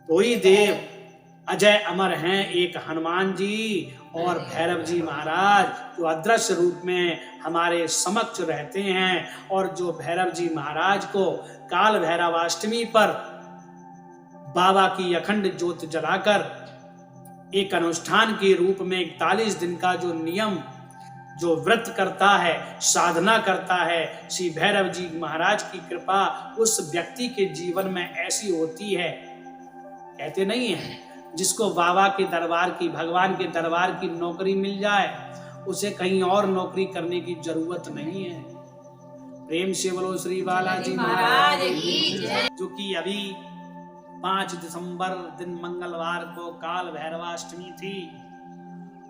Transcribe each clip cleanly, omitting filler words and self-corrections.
दो ही देव अजय अमर हैं, एक हनुमान जी और भैरव जी महाराज, जो अदृश्य रूप में हमारे समक्ष रहते हैं और जो भैरव जी महाराज को काल भैरवाष्टमी पर बाबा की अखंड ज्योत जलाकर एक अनुष्ठान के रूप में 41 दिन का जो नियम, जो व्रत करता है, साधना करता है, श्री भैरव जी महाराज की कृपा उस व्यक्ति के जीवन में ऐसी होती है, कहते नहीं है जिसको बाबा के दरबार की, भगवान के दरबार की नौकरी मिल जाए उसे कहीं और नौकरी करने की जरूरत नहीं है। प्रेम से बोलो श्री बालाजी महाराज की जय। जो कि अभी 5 दिसंबर दिन मंगलवार को काल भैरवाष्टमी थी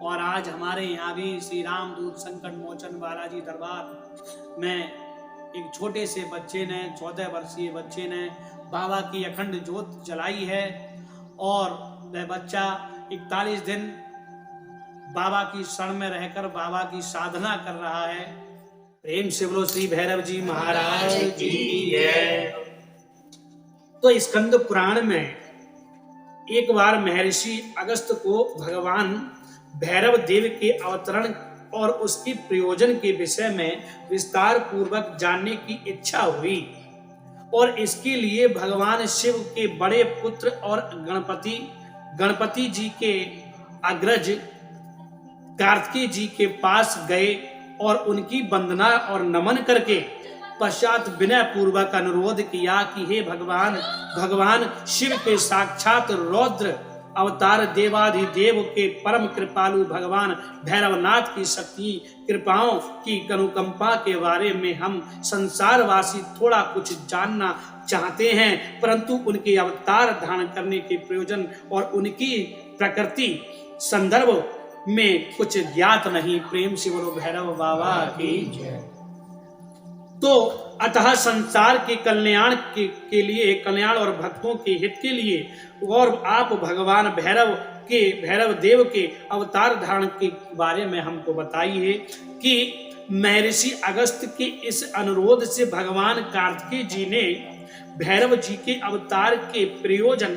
और आज हमारे यहाँ भी श्री रामदूत संकट मोचन बालाजी दरबार में एक छोटे से बच्चे ने, 14 वर्षीय बच्चे ने बाबा की अखंड ज्योत जलाई है और वह बच्चा 41 दिन बाबा की शरण में रहकर बाबा की साधना कर रहा है। प्रेम से बोलो श्री भैरव जी महाराज की जय। तो स्कंद पुराण में एक बार महर्षि अगस्त को भगवान भैरव देव के अवतरण और उसके प्रयोजन के विषय में विस्तार पूर्वक जानने की इच्छा हुई और इसके लिए भगवान शिव के बड़े पुत्र और गणपति जी के अग्रज कार्तिकेय जी के पास गए और उनकी वंदना और नमन करके पश्चात विनय पूर्वक अनुरोध किया कि हे भगवान शिव के साक्षात रौद्र अवतार देवाधिदेव के परम कृपालु भगवान भैरवनाथ की शक्ति कृपाओं की अनुकंपा के बारे में हम संसारवासी थोड़ा कुछ जानना चाहते हैं, परंतु उनके अवतार धारण करने के प्रयोजन और उनकी प्रकृति संदर्भ में कुछ ज्ञात नहीं। प्रेम से बोलो भैरव बाबा की जय। तो अतः संसार के कल्याण के लिए, कल्याण और भक्तों के हित के लिए और आप भगवान भैरव देव के अवतार धारण के बारे में हमको बताइए कि महर्षि अगस्त के इस अनुरोध से भगवान कार्तिकेय जी ने भैरव जी के अवतार के प्रयोजन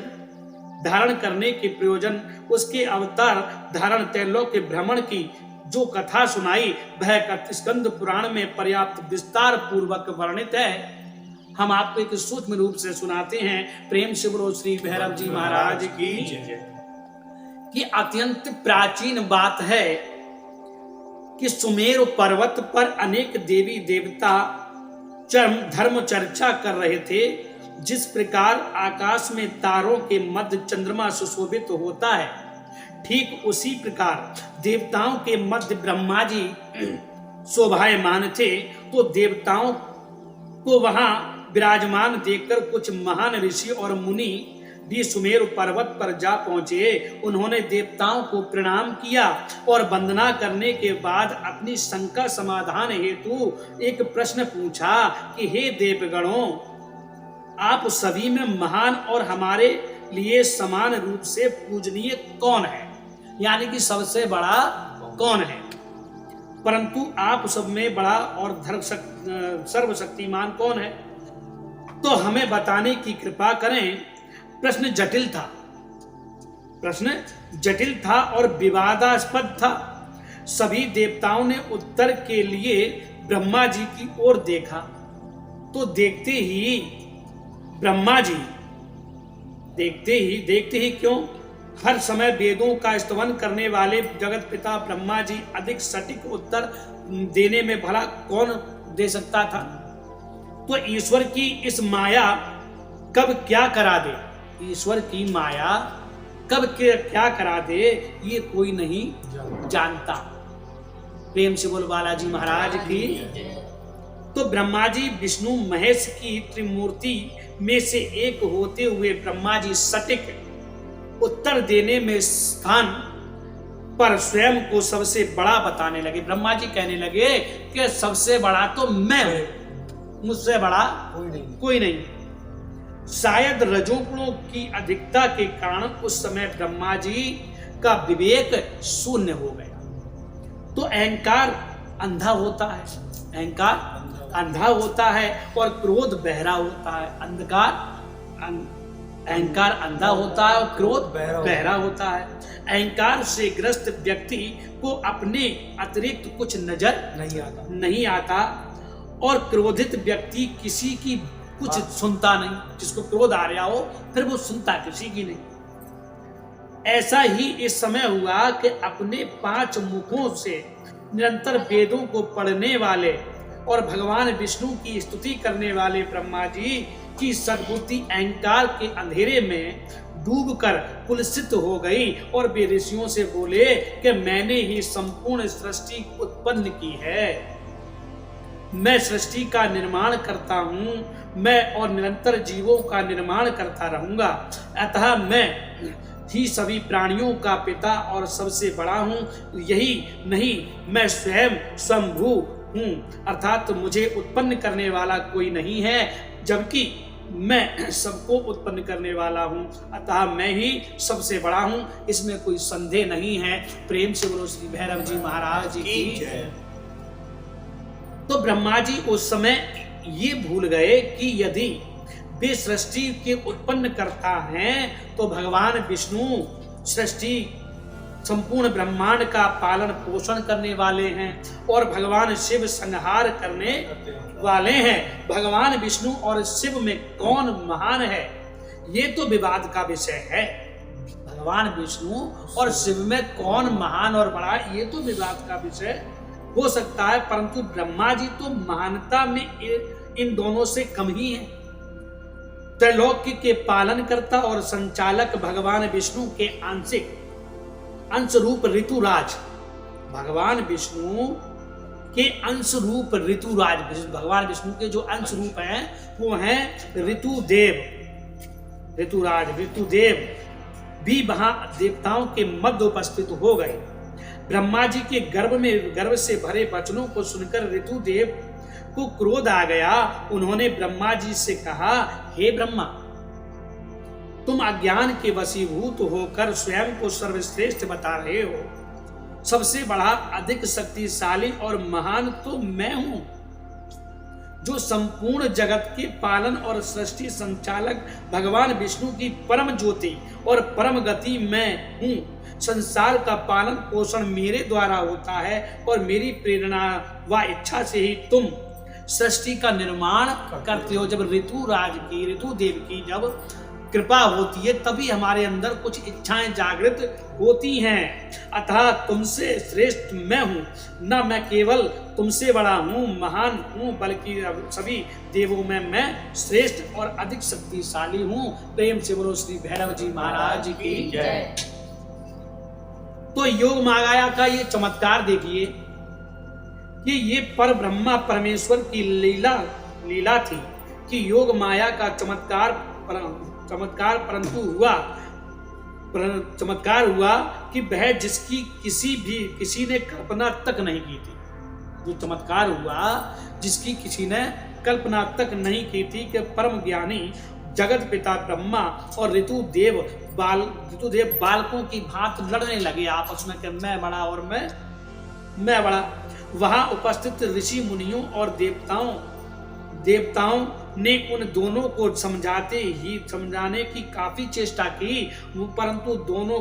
धारण करने के प्रयोजन, उसके अवतार धारण त्रैलोक के भ्रमण की जो कथा सुनाई वह स्कंद पुराण में पर्याप्त विस्तार पूर्वक वर्णित है। हम आपको एक सूक्ष्म रूप से सुनाते हैं। प्रेम से बोलो श्री भैरव जी महाराज की कि अत्यंत प्राचीन बात है कि सुमेरु पर्वत पर अनेक देवी देवता धर्म चर्चा कर रहे थे। जिस प्रकार आकाश में तारों के मध्य चंद्रमा सुशोभित होता है, ठीक उसी प्रकार देवताओं के मध्य ब्रह्मा जी शोभायमान थे। तो देवताओं को वहां विराजमान देखकर कुछ महान ऋषि और मुनि भी सुमेरु पर्वत पर जा पहुंचे। उन्होंने देवताओं को प्रणाम किया और वंदना करने के बाद अपनी शंका समाधान हेतु एक प्रश्न पूछा कि हे देवगणों, आप सभी में महान और हमारे लिए समान रूप से पूजनीय कौन है, यानी कि सबसे बड़ा कौन है, परंतु आप सब में बड़ा और सर्वशक्तिमान कौन है, तो हमें बताने की कृपा करें। प्रश्न जटिल था और विवादास्पद था। सभी देवताओं ने उत्तर के लिए ब्रह्मा जी की ओर देखा तो देखते ही क्यों, हर समय वेदों का स्तवन करने वाले जगत पिता ब्रह्मा जी अधिक सटीक उत्तर देने में भला कौन दे सकता था। तो ईश्वर की इस माया कब क्या करा दे, ईश्वर की माया कब क्या करा दे ये कोई नहीं जानता। प्रेम से बोल बालाजी महाराज की। तो ब्रह्मा जी विष्णु महेश की त्रिमूर्ति में से एक होते हुए ब्रह्मा जी सटीक उत्तर देने में स्थान पर स्वयं को सबसे बड़ा बताने लगे। ब्रह्मा जी कहने लगे कि सबसे बड़ा तो मैं हूं, मुझसे बड़ा कोई नहीं। शायद रजोगुणों की अधिकता के कारण उस समय ब्रह्मा जी का विवेक शून्य हो गया। तो अहंकार अंधा होता है और क्रोध बहरा होता है। अहंकार अंधा होता है और क्रोध बहरा बहरा होता है। अहंकार से ग्रस्त व्यक्ति को अपने अतिरिक्त कुछ नजर नहीं आता और क्रोधित व्यक्ति किसी की कुछ सुनता नहीं। जिसको क्रोध आ रहा हो फिर वो सुनता किसी की नहीं। ऐसा ही इस समय हुआ कि अपने 5 मुखों से निरंतर वेदों को पढ़ने वाले और भगवान विष्णु की स्तुति करने वाले ब्रह्मा जी की सद्बुद्धि अहंकार के अंधेरे में डूबकर कुलसित हो गई और वे ऋषियों से बोले कि मैंने ही संपूर्ण सृष्टि उत्पन्न की है, मैं सृष्टि का निर्माण करता हूँ, मैं और निरंतर जीवों का निर्माण करता रहूंगा, अतः मैं ही सभी प्राणियों का पिता और सबसे बड़ा हूँ। यही नहीं, मैं स्वयं स्वयंभू हूँ, अर्थात मुझे उत्पन्न करने वाला कोई नहीं है, जबकि मैं सबको उत्पन्न करने वाला हूँ, अतः मैं ही सबसे बड़ा हूँ, इसमें कोई संदेह नहीं है। प्रेम से बोलो श्री भैरव जी महाराज की जय। तो ब्रह्मा जी उस समय ये भूल गए कि यदि वे सृष्टि के उत्पन्न करता हैं तो भगवान विष्णु सृष्टि संपूर्ण ब्रह्मांड का पालन पोषण करने वाले हैं और भगवान शिव संहार करने वाले हैं। भगवान विष्णु और शिव में कौन महान है ये तो विवाद का विषय है। भगवान विष्णु और शिव में कौन महान और बड़ा ये तो विवाद का विषय हो सकता है, परंतु ब्रह्मा जी तो महानता में इन दोनों से कम ही है। त्रैलोक्य के पालनकर्ता और संचालक भगवान विष्णु के आंशिक अंश रूप ऋतुराज, भगवान विष्णु के अंश रूप ऋतुराज, भगवान विष्णु के जो अंश रूप हैं वो हैं ऋतुदेव, ऋतुराज ऋतुदेव भी वहां देवताओं के मध्य उपस्थित हो गए। ब्रह्मा जी के गर्भ से भरे वचनों को सुनकर ऋतुदेव को क्रोध आ गया। उन्होंने ब्रह्मा जी से कहा, हे ब्रह्मा, तुम अज्ञान के वशीभूत होकर स्वयं को सर्वश्रेष्ठ बता रहे हो। सबसे बड़ा, अधिक शक्तिशाली और महान तो मैं हूं, जो संपूर्ण जगत के पालन और सृष्टि संचालक भगवान विष्णु की परम ज्योति और परम गति मैं हूं। संसार का पालन पोषण मेरे द्वारा होता है और मेरी प्रेरणा व इच्छा से ही तुम सृष्टि का निर्माण करते हो। जब ऋतुदेव की जब कृपा होती है तभी हमारे अंदर कुछ इच्छाएं जागृत होती हैं। अतः तुमसे श्रेष्ठ मैं हूँ, न मैं केवल तुमसे बड़ा हूँ महान हूँ, बल्कि सभी देवों में मैं श्रेष्ठ और अधिक शक्तिशाली हूँ। प्रेम से बोलो श्री भैरव जी महाराज की जय। तो योग माया का ये चमत्कार देखिए कि ये पर ब्रह्मा परमेश्वर की लीला थी कि योग माया का चमत्कार हुआ कि वह जिसकी किसी ने कल्पना तक नहीं की थी। जो चमत्कार हुआ जिसकी किसी ने कल्पना तक नहीं की थी कि परम ज्ञानी जगत पिता ब्रह्मा और ऋतुदेव बालकों की भांति लड़ने लगे आपस में कि मैं बड़ा और मैं बड़ा। वहां उपस्थित ऋषि मुनियों और देवताओं ने उन दोनों को समझाने की काफी चेष्टा की, परंतु दोनों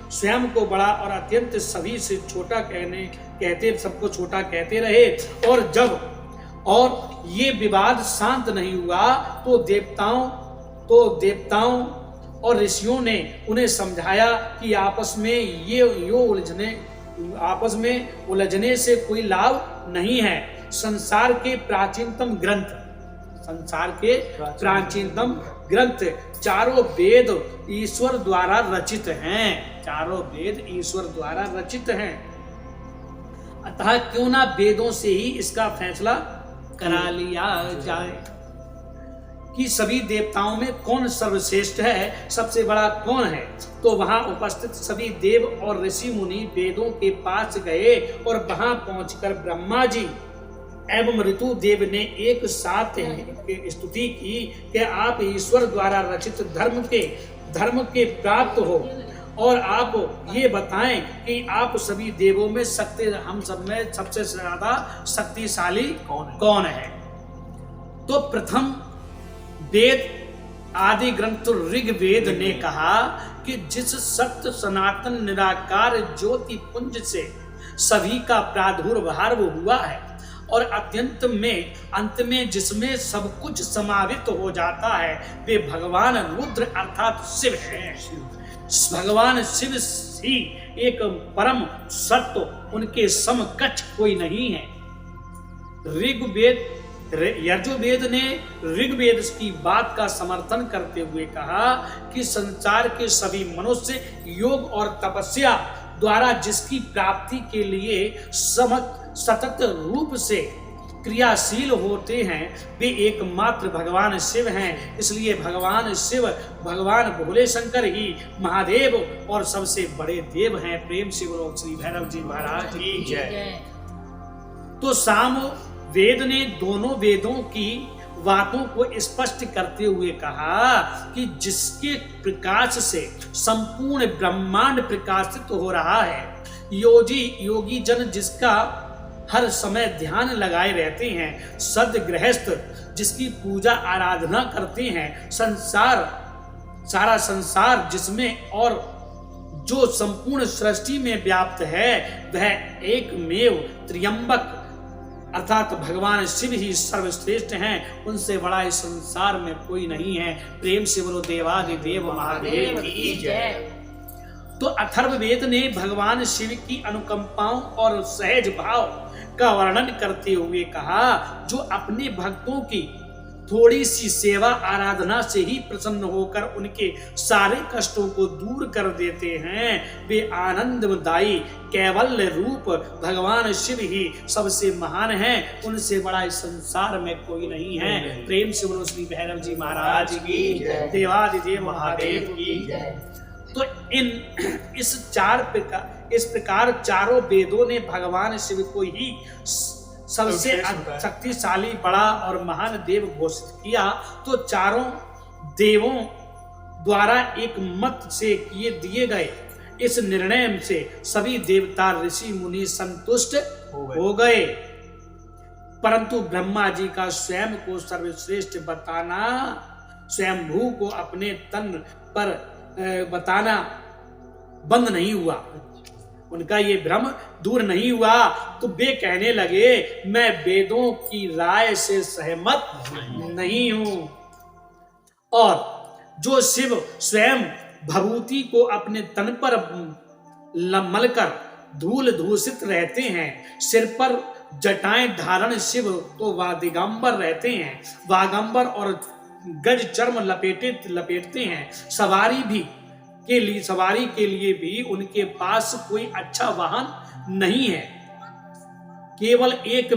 स्वयं को बड़ा और अत्यंत सभी से छोटा सबको छोटा कहते रहे। और ये विवाद शांत नहीं हुआ तो देवताओं और ऋषियों ने उन्हें समझाया कि आपस में उलझने से कोई लाभ नहीं है। संसार के प्राचीनतम ग्रंथ चारों वेद ईश्वर द्वारा रचित हैं। अतः क्यों ना वेदों से ही इसका फैसला करा लिया जाए कि सभी देवताओं में कौन सर्वश्रेष्ठ है, सबसे बड़ा कौन है। तो वहां उपस्थित सभी देव और ऋषि मुनि वेदों के पास गए और वहां पहुंचकर ब्रह्मा जी एवं ऋतुदेव ने एक साथ स्तुति की कि आप ईश्वर द्वारा रचित धर्म के प्राप्त हो और आप ये बताएं कि आप सभी देवों में हम सब में सबसे ज्यादा शक्तिशाली कौन है। तो प्रथम वेद आदि ग्रंथ ऋग्वेद ने कहा कि जिस सत्य सनातन निराकार ज्योति पुंज से सभी का प्रादुर्भाव हुआ है और अंत में जिसमें सब कुछ समावित हो जाता है, वे भगवान रुद्र अर्थात शिव है। भगवान शिव ही एक परम सत्य, उनके समकक्ष कोई नहीं है। यजुर्वेद ने ऋग्वेद की बात का समर्थन करते हुए कहा कि संसार के सभी मनुष्य योग और तपस्या द्वारा जिसकी प्राप्ति के लिए सतत रूप से क्रियाशील होते हैं, वे एकमात्र भगवान शिव हैं। इसलिए भगवान शिव, भगवान भोले शंकर ही महादेव और सबसे बड़े देव हैं। प्रेम से बोलो श्री भैरव जी महाराज की जय। तो साम वेद ने दोनों वेदों की बातों को स्पष्ट करते हुए कहा कि जिसके प्रकाश से संपूर्ण ब्रह्मांड प्रकाशित हो रहा है, योगी जन जिसका हर समय ध्यान लगाए रहते हैं, सद्गृहस्थ जिसकी पूजा आराधना करते हैं, सारा संसार जिसमें और जो संपूर्ण सृष्टि में व्याप्त है, वह एकमेव त्र्यंबक अर्थात भगवान शिव ही सर्वश्रेष्ठ हैं। उनसे बड़ा इस संसार में कोई नहीं है। प्रेम से बोलो देवादिदेव महादेव की जय। तो अथर्ववेद ने भगवान शिव की अनुकंपाओं और सहज भाव का वर्णन करते हुए कहा, जो अपने भक्तों की थोड़ी सी सेवा आराधना से ही प्रसन्न होकर उनके सारे कष्टों को दूर कर देते हैं, वे आनंददायी कैवल्य रूप भगवान शिव ही सबसे महान हैं। उनसे बड़ा इस संसार में कोई नहीं है। प्रेम से बोलो श्री भैरव जी महाराज की, देवादिदेव महादेव की। तो इस प्रकार चारों वेदों ने भगवान शिव को ही सबसे शक्तिशाली, बड़ा और महान देव घोषित किया। तो चारों देवों द्वारा एक मत से दिए गए इस निर्णय से सभी देवता ऋषि मुनि संतुष्ट हो गए, परंतु ब्रह्मा जी का स्वयं को सर्वश्रेष्ठ बताना, स्वयंभू को अपने तन पर बताना बंद नहीं हुआ। उनका ये भ्रम दूर नहीं हुआ, तो वे कहने लगे, मैं वेदों की राय से सहमत नहीं हूं। और जो शिव स्वयं भभूति को अपने तन पर मलकर धूल दूषित रहते हैं, सिर पर जटाएं धारण शिव तो वादिगंबर रहते हैं, वागंबर और गज चर्म लपेटते हैं। सवारी के लिए भी उनके पास कोई अच्छा वाहन नहीं है, केवल एक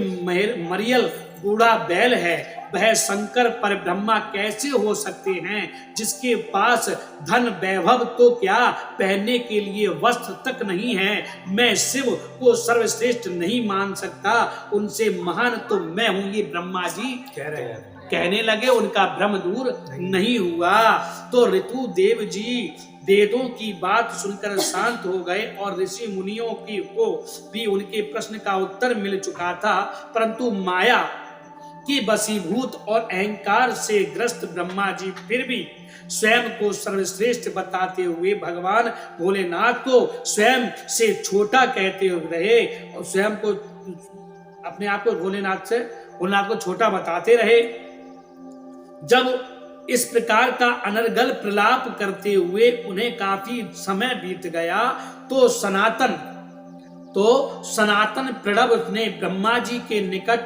मरियल बूढ़ा बैल है। वह शंकर पर ब्रह्मा कैसे हो सकते हैं, जिसके पास धन वैभव तो क्या, पहनने के लिए वस्त्र तक नहीं है। मैं शिव को सर्वश्रेष्ठ नहीं मान सकता, उनसे महान तो मैं हूं, ये ब्रह्मा जी कहने लगे। उनका भ्रम दूर नहीं हुआ। तो ऋतु देव जी वेदों की बात सुनकर शांत हो गए और ऋषि मुनियों को भी उनके प्रश्न का उत्तर मिल चुका था, परंतु माया की वशीभूत और अहंकार से ग्रस्त ब्रह्मा जी फिर भी स्वयं को सर्वश्रेष्ठ बताते हुए भगवान भोलेनाथ को स्वयं से छोटा कहते रहे और स्वयं को, अपने आप को भोलेनाथ को छोटा बताते रहे। जब इस प्रकार का अनर्गल प्रलाप करते हुए उन्हें काफी समय बीत गया, तो सनातन प्रणव ने ब्रह्मा जी के निकट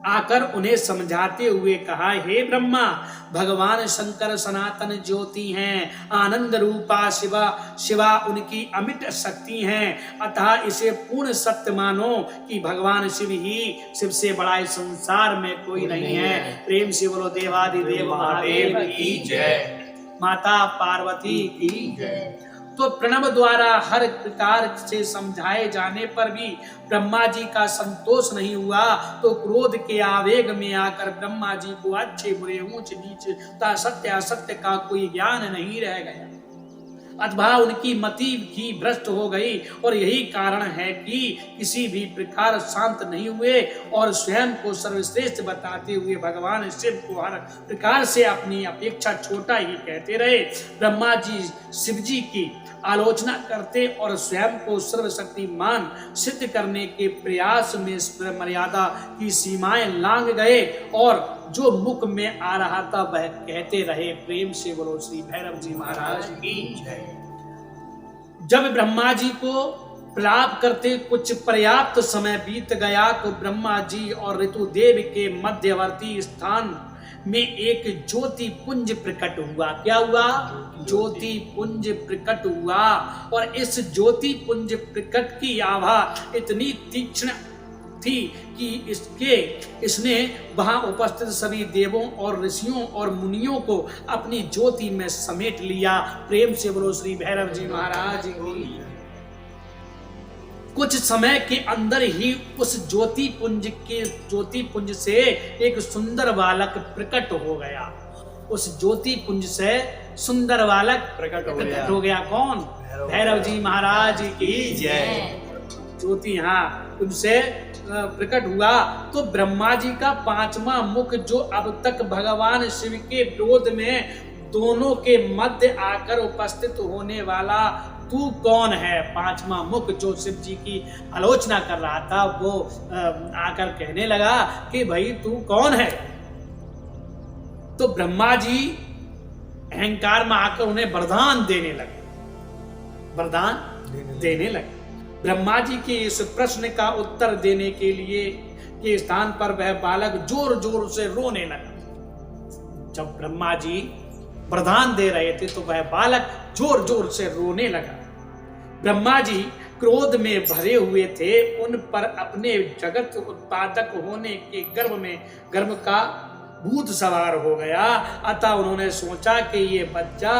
आकर उन्हें समझाते हुए कहा, हे ब्रह्मा, भगवान शंकर सनातन ज्योति हैं, आनंद रूपा शिवा उनकी अमिट शक्ति हैं, अतः इसे पूर्ण सत्य मानो कि भगवान शिव से बड़ा इस संसार में कोई नहीं है। प्रेम से बोलो देवादिदेव महादेव की जय, माता पार्वती की जय। तो प्रणव द्वारा हर प्रकार से समझाए जाने पर भी ब्रह्मा जी का संतोष नहीं हुआ, तो क्रोध के आवेग में आकर ब्रह्मा जी को अच्छे बुरे ऊंच नीच सत्य असत्य का कोई ज्ञान नहीं रह गया। अथवा उनकी मति ही भ्रष्ट हो गई, और यही कारण है कि किसी भी प्रकार शांत नहीं हुए और स्वयं को सर्वश्रेष्ठ बताते हुए भगवान शिव को हर प्रकार से अपनी अपेक्षा छोटा ही कहते रहे। ब्रह्मा जी शिव जी की आलोचना करते और स्वयं को सर्वशक्तिमान सिद्ध करने के प्रयास में मर्यादा की सीमाएं लांघ गए, और जो मुख में आ रहा था वह कहते रहे। प्रेम से बोलो श्री भैरव जी महाराज की जय। जब ब्रह्मा जी को प्रलाप करते कुछ पर्याप्त समय बीत गया तो ब्रह्मा जी और ऋतुदेव के मध्यवर्ती स्थान में एक ज्योति पुंज प्रकट हुआ। क्या हुआ? ज्योति पुंज प्रकट हुआ, और इस ज्योति पुंज प्रकट की आभा इतनी तीक्ष्ण थी कि इसने वहां उपस्थित सभी देवों और ऋषियों और मुनियों को अपनी ज्योति में समेट लिया। प्रेम से बोलो श्री भैरव जी महाराज की। कुछ समय के अंदर ही उस ज्योति पुंज से एक सुंदर बालक प्रकट हो गया। उस ज्योति पुंज से सुंदर बालक प्रकट हो गया। कौन? भैरव जी महाराज की जय। ज्योति पुंज से प्रकट हुआ तो ब्रह्मा जी का पांचवा मुख, जो अब तक भगवान शिव के विरोध में दोनों के मध्य आकर उपस्थित होने वाला तू कौन है, पांचवा मुख जो शिव जी की आलोचना कर रहा था, वो आकर कहने लगा कि भाई तू कौन है। तो ब्रह्मा जी अहंकार में आकर उन्हें वरदान देने लगे। ब्रह्मा जी के इस प्रश्न का उत्तर देने के लिए के स्थान पर वह बालक जोर जोर से रोने लगा। जब ब्रह्मा जी वरदान दे रहे थे तो वह बालक जोर जोर से रोने लगा। ब्रह्मा जी क्रोध में भरे हुए थे, उन पर अपने जगत उत्पादक होने के गर्भ का भूत सवार हो गया। अतः उन्होंने सोचा कि ये बच्चा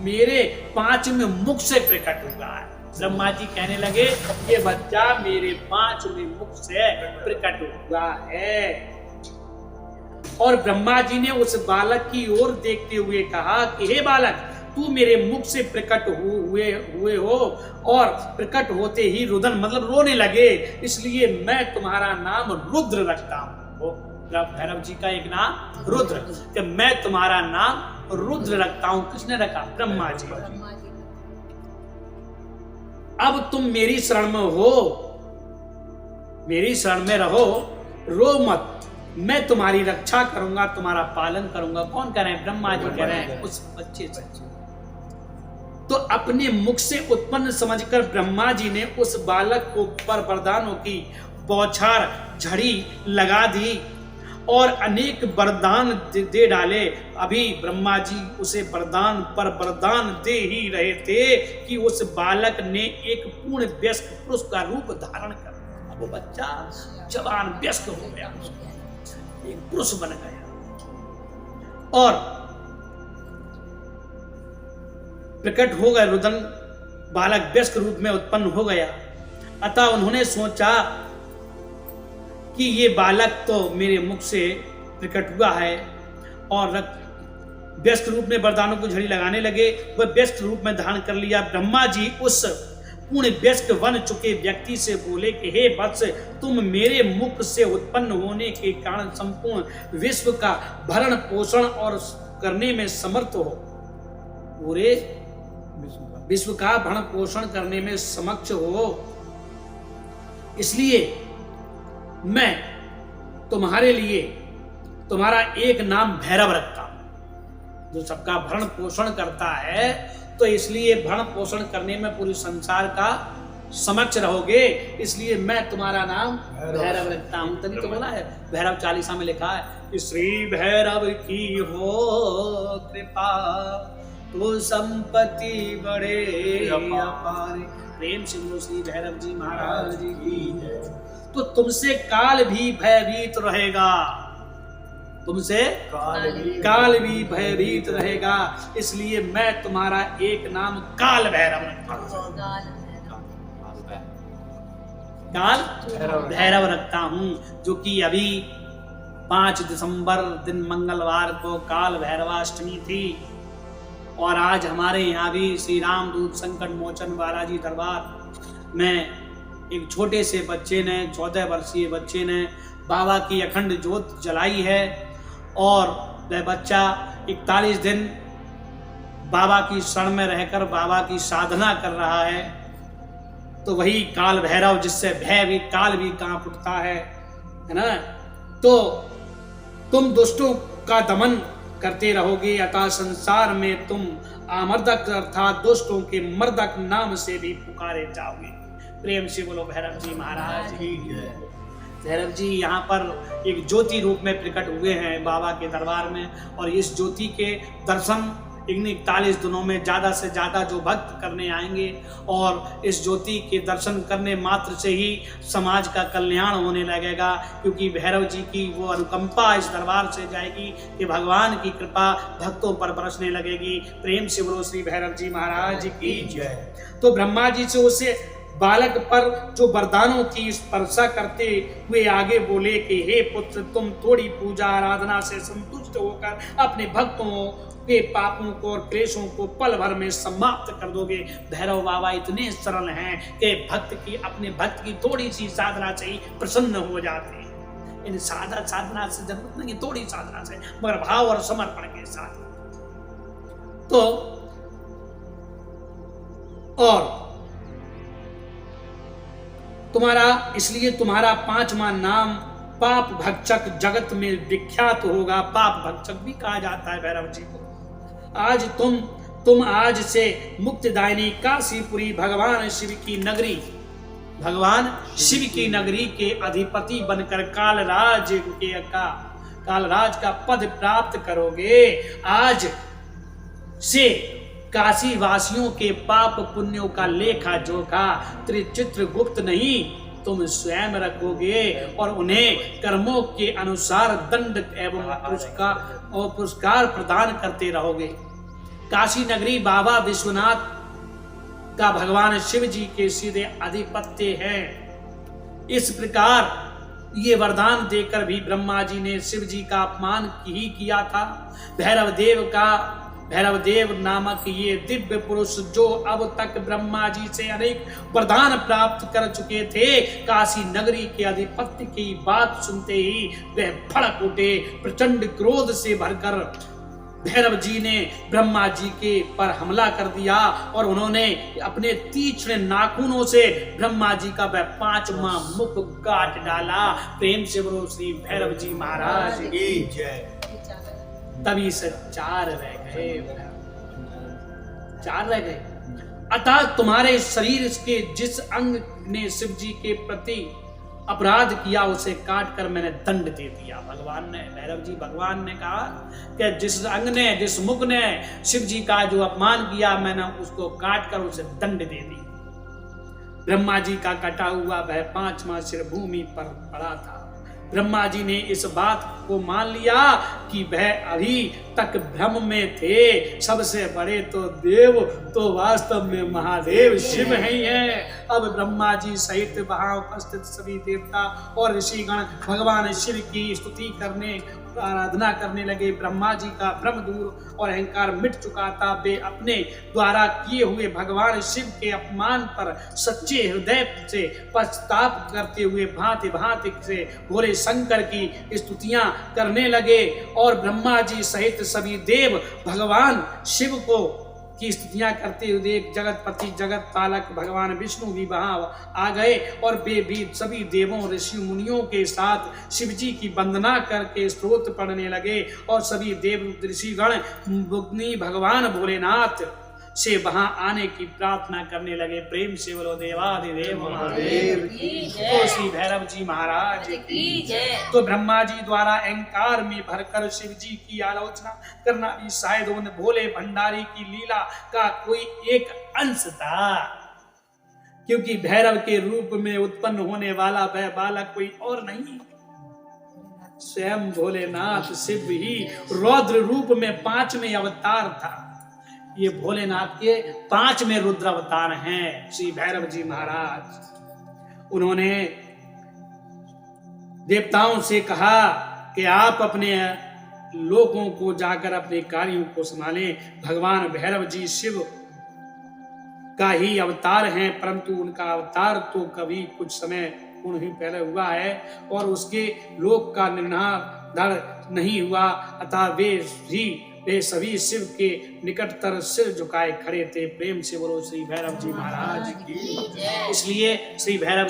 मेरे पांचवें मुख से प्रकट हुआ है। ब्रह्मा जी कहने लगे ये बच्चा मेरे पांचवें मुख से प्रकट हुआ है। और ब्रह्मा जी ने उस बालक की ओर देखते हुए कहा कि हे बालक, तू मेरे मुख से प्रकट हुए हो, और प्रकट होते ही रुदन मतलब रोने लगे, इसलिए मैं तुम्हारा नाम रुद्र रखता हूँ। भैरव जी का एक नाम रुद्र, कि मैं तुम्हारा नाम रुद्र रखता हूँ। किसने रखा? ब्रह्मा जी। अब तुम मेरी शरण में हो, मेरी शरण में रहो, रो मत, मैं तुम्हारी रक्षा करूंगा, तुम्हारा पालन करूंगा। कौन कह रहे हैं? ब्रह्मा जी कह रहे हैं उस बच्चे से। तो अपने मुख से उत्पन्न समझकर ब्रह्मा जी ने उस बालक को पर वरदानों की बौछार झड़ी लगा दी और अनेक वरदान दे डाले। अभी ब्रह्मा जी उसे वरदान पर वरदान दे ही रहे थे कि उस बालक ने एक पूर्ण वयस्क पुरुष का रूप धारण कर लिया। वो बच्चा जवान वयस्क हो गया, एक पुरुष बन गया और प्रकट हो गया। रुदन बालक वयस्क रूप में उत्पन्न हो गया। अतः उन्होंने सोचा कि ये बालक तो मेरे मुख से प्रकट हुआ है, और व्यस्त रूप में वरदानों को झड़ी लगाने लगे। वह व्यस्त रूप में धारण कर लिया। ब्रह्मा जी उस पूर्ण व्यस्क बन चुके व्यक्ति से बोले कि हे वत्स, तुम मेरे मुख से उत्पन्न होने के कारण संपूर्ण विश्व का भरण पोषण और करने में समर्थ हो। पूरे विश्व का भरण पोषण करने में समक्ष हो, इसलिए मैं तुम्हारे लिए तुम्हारा एक नाम भैरव रखता हूं, जो सबका भरण पोषण करता है। तो इसलिए भरण पोषण करने में पूरे संसार का समक्ष रहोगे, इसलिए मैं तुम्हारा नाम भैरव रखता हूं। तभी तो बोला है, भैरव चालीसा में लिखा है कि श्री भैरव की हो कृपा तो संपत्ति बड़े अपार। प्रेम से श्री भैरव जी महाराज की है। तो तुमसे काल भी भयभीत रहेगा, तुमसे काल भी भयभीत रहेगा, इसलिए मैं तुम्हारा एक नाम काल भैरव रखता हूं। काल भैरव रखता हूं, जो कि अभी 5 दिसंबर दिन मंगलवार को काल भैरवाष्टमी थी। और आज हमारे यहाँ भी श्री रामदूत संकट मोचन बालाजी दरबार में एक छोटे से बच्चे ने, 14 वर्षीय बच्चे ने बाबा की अखंड ज्योत जलाई है और वह बच्चा 41 दिन बाबा की शरण में रहकर बाबा की साधना कर रहा है। तो वही काल भैरव जिससे भय भी काल भी कांप उठता है ना। तो तुम दुष्टों का दमन करते रहोगे, अतः संसार में तुम आमर्दक अर्थात दुष्टों के मर्दक नाम से भी पुकारे जाओगे। प्रेम से बोलो भैरव जी महाराज की जय। भैरव जी यहाँ पर एक ज्योति रूप में प्रकट हुए हैं बाबा के दरबार में, और इस ज्योति के दर्शन इन 41 दिनों में ज़्यादा से ज़्यादा जो भक्त करने आएंगे और इस ज्योति के दर्शन करने मात्र से ही समाज का कल्याण होने लगेगा, क्योंकि भैरव जी की वो अनुकंपा इस दरबार से जाएगी कि भगवान की कृपा भक्तों पर बरसने लगेगी। प्रेम से बोलो श्री भैरव जी महाराज की जय। तो ब्रह्मा जी से उसे बालक पर जो वरदानों की स्पर्शा करते हुए आगे बोले कि हे पुत्र, तुम थोड़ी पूजा आराधना से संतुष्ट होकर अपने भक्तों के पापों को और क्लेशों को पल भर में समाप्त कर दोगे। भैरव बाबा इतने सरल हैं कि भक्त की अपने भक्त की थोड़ी सी साधना से ही प्रसन्न हो जाते हैं। इन साधना से जरूरत नहीं, थोड़ी साधना से, मगर भाव और समर्पण के साथ। तो और इसलिए तुम्हारा 5वां नाम पाप भक्षक जगत में विख्यात होगा। पाप भक्षक भी कहा जाता है भैरव जी को। आज तुम आज से मुक्तिदायिनी काशीपुरी भगवान शिव की नगरी के अधिपति बनकर कालराज का पद प्राप्त करोगे। आज से काशी वासियों के पाप पुण्यों का लेखा जोखा त्रिचित्रगुप्त नहीं, तुम स्वयं रखोगे और उन्हें कर्मों के अनुसार दंड एवं पुरस्कार प्रदान करते रहोगे। काशी नगरी बाबा विश्वनाथ का भगवान शिव जी के सीधे अधिपत्य है। इस प्रकार ये वरदान देकर भी ब्रह्मा जी ने शिव जी का अपमान ही किया था। भैरव देव नामक ये दिव्य पुरुष जो अब तक ब्रह्मा जी से अनेक वरदान प्राप्त कर चुके थे, काशी नगरी के अधिपत्य की बात सुनते ही वह भड़क उठे। प्रचंड क्रोध से भरकर भैरव जी ने ब्रह्मा जी के पर हमला कर दिया और उन्होंने अपने तीक्ष्ण नाखूनों से ब्रह्मा जी का वह 5वां मुख काट डाला। प्रेम से बोलो श्री भैरव जी महाराज की जय। तभी से 4 रह गए। अतः तुम्हारे शरीर के जिस अंग ने शिव जी के प्रति अपराध किया उसे काट कर मैंने दंड दे दिया। भगवान ने कहा कि जिस मुख ने शिव जी का जो अपमान किया मैंने उसको काट कर उसे दंड दे दी। ब्रह्मा जी का कटा हुआ वह 5वां सिर भूमि पर पड़ा था। ब्रह्मा जी ने इस बात को मान लिया कि वह अभी तक भ्रम में थे। सबसे बड़े तो देव तो वास्तव में महादेव शिव ही हैं। अब ब्रह्मा जी सहित वहां उपस्थित सभी देवता और ऋषिगण भगवान शिव की स्तुति करने आराधना करने लगे। ब्रह्मा जी का भ्रम दूर और अहंकार मिट चुका था। वे अपने द्वारा किए हुए भगवान शिव के अपमान पर सच्चे हृदय से पश्चाताप करते हुए भांति भांति से भोले शंकर की स्तुतियां करने लगे और ब्रह्मा जी सहित सभी देव भगवान शिव को की स्तुतियां करते हुए जगतपति जगत पालक भगवान विष्णु भी वहां आ गए और वे भी सभी देवों ऋषि मुनियों के साथ शिव जी की वंदना करके स्तोत्र पढ़ने लगे और सभी देव ऋषिगण मुनि भगवान भोलेनाथ से वहां आने की प्रार्थना करने लगे। प्रेम से बोलो देवाधिदेव महादेव की जय। तो श्री भैरव जी महाराज की जय। तो ब्रह्मा जी द्वारा अहंकार में भरकर शिव जी की आलोचना करना भी शायद उन भोले भंडारी की लीला का कोई एक अंश था, क्योंकि भैरव के रूप में उत्पन्न होने वाला वह बालक कोई और नहीं, स्वयं भोलेनाथ शिव ही रौद्र रूप में 5वें अवतार था। ये भोलेनाथ के 5वें रुद्र अवतार हैं श्री भैरव जी महाराज। उन्होंने देवताओं से कहा कि आप अपने लोगों को जाकर अपने कार्यों को संभालें। भगवान भैरव जी शिव का ही अवतार हैं, परंतु उनका अवतार तो कभी कुछ समय पूर्ण ही पहले हुआ है और उसके लोक का निर्धारण नहीं हुआ, अतः वे सभी शिव के निकटतर सिर झुकाए खड़े थे। प्रेम से बोलो श्री भैरव जी महाराज की। इसलिए श्री भैरव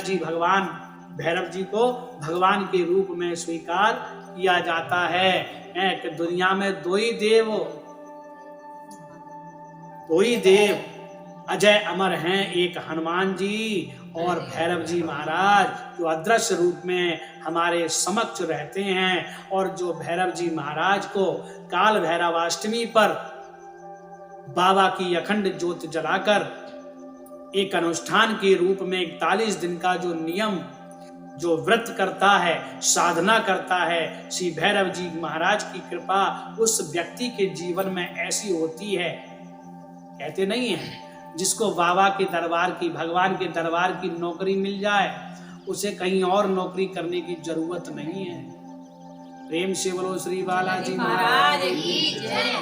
जी को भगवान के रूप में स्वीकार किया जाता है कि दुनिया में दो ही देव अजय अमर हैं, एक हनुमान जी और भैरव जी महाराज, जो अदृश्य रूप में हमारे समक्ष रहते हैं और जो भैरव जी महाराज को काल भैरवाष्टमी पर बाबा की अखंड ज्योत जलाकर एक अनुष्ठान के रूप में 41 दिन का जो नियम जो व्रत करता है, साधना करता है, श्री भैरव जी महाराज की कृपा उस व्यक्ति के जीवन में ऐसी होती है, कहते नहीं है जिसको बाबा के दरबार की, भगवान के दरबार की नौकरी मिल जाए उसे कहीं और नौकरी करने की जरूरत नहीं है। प्रेम से बोलो श्री बालाजी महाराज की जय।